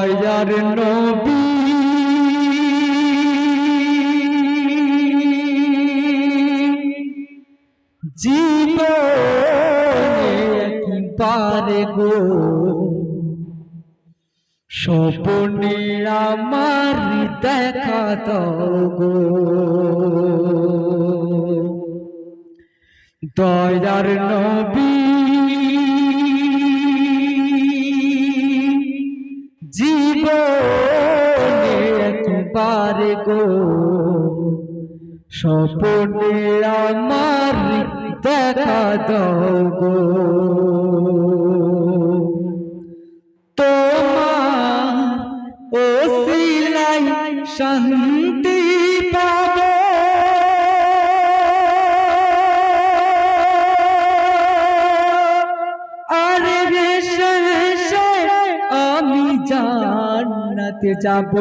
দয়ার নবী জীবনে একবারে গো স্বপ্নে আমার দেখা দাও গো দয়ার নবী জীবনে একবারে গো স্বপ্নে আমার দেখা দাও গো তোমার ওসিলায় শান্তি পাবো আরে শেষে আমি জান্নাতে যাব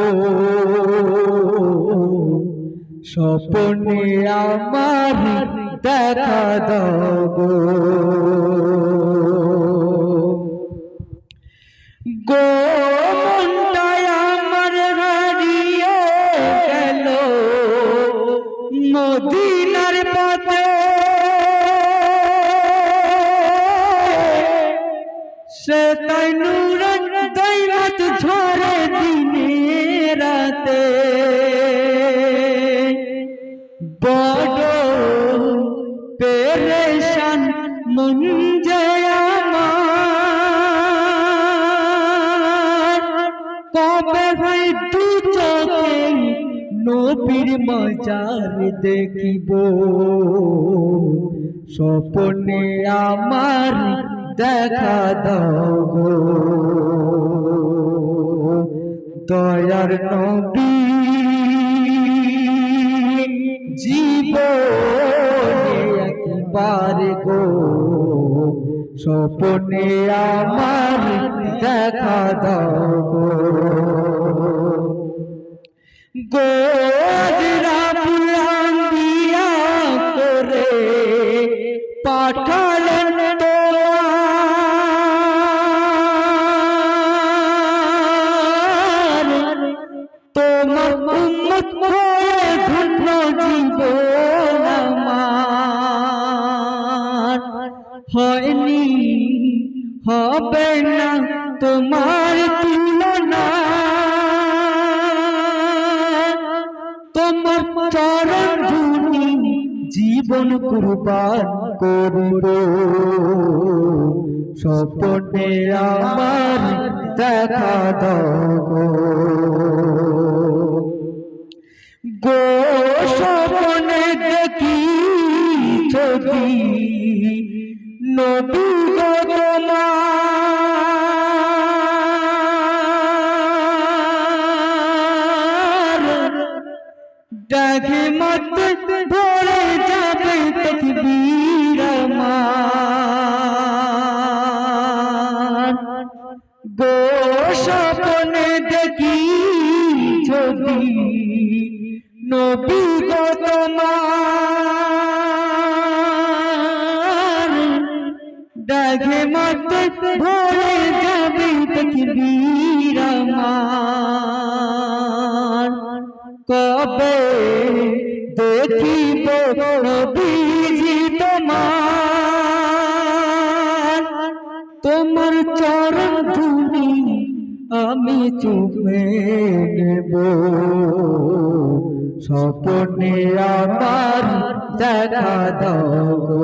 স্বপ্নে আমার দেখা দাও গো গো মনটায় আমার হারিয়ে গেল মদিনার পথে সে তাই নূরের দৌলত ঝরে দিনে রাতে বড় পেরেশান মন যে আমার কবে হয় দু চোখে নবীর মাজার দেখিব স্বপ্নে আমার দেখা দাও গো দয়ার নবী জীবনে একবারে গো স্বপ্নে আমার দেখা দাও গো রাব্বুল আম্বিয়া করে পাঠালেন তোমার উম্মত হয়ে ধন্য জীবন আমার হয়নি হবে না তোমার তুলনা তোমার চরণ ধুলি জীবন কুরবান করিব স্বপ্নে আমার দেখা দাও গো গো স্বপ্নে দেখি ছবি নবী গো তোমার দেখে মত ভরে যাবে তকবীর আমার গো স্বপ্নে দেখি ছবি নবী গো তোমার দেখে মত ভরে যাবে তকবীর আমার কবে দেখিব নবীজি তোমার তোমার চরণ ধুলি আমি চুমে নেব স্বপ্নে আমার দেখা দাও গো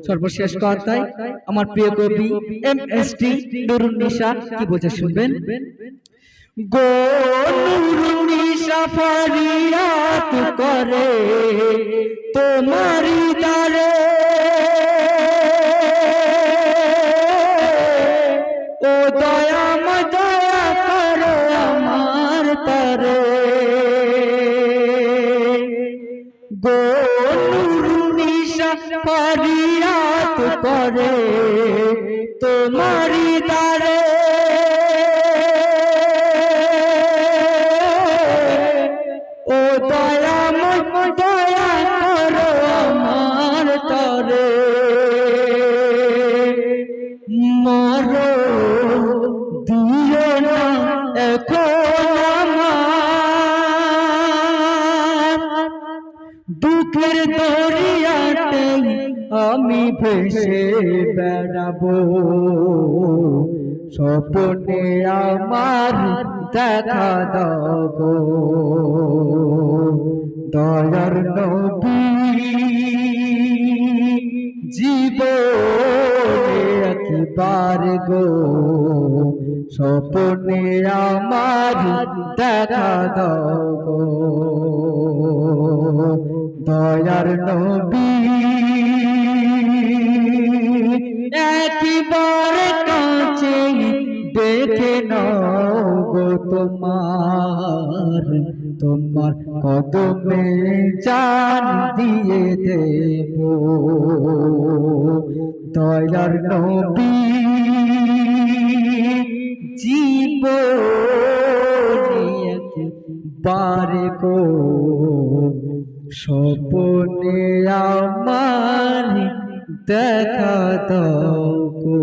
সর্বশেষ কথায় আমার প্রিয় কবি এমএসটি নুরুন নিশা কি বলছে শুনবেন গো নুরুন নিশা ফরিয়াদ করে তোমারি দ্বারে ও দয়া দয়া করো আমার তরে গো নুরুন নিশা ফরিয়াদ করে তোমারি দ্বারে ও দয়া দয়া করো আমার তরে ভেসে বেড়াবো স্বপ্নে আমার দেখা দাও দয়ার নবী জীবনে একবার গো স্বপ্নে আমার দেখা দাও গো দয়ার নবী একবার কাছে দেখে নাও গো তোমার কদমে জান দিয়ে দেব দয়ার নবী জীবনে একবার গো স্বপ্নে আমার দেখা দাও গো।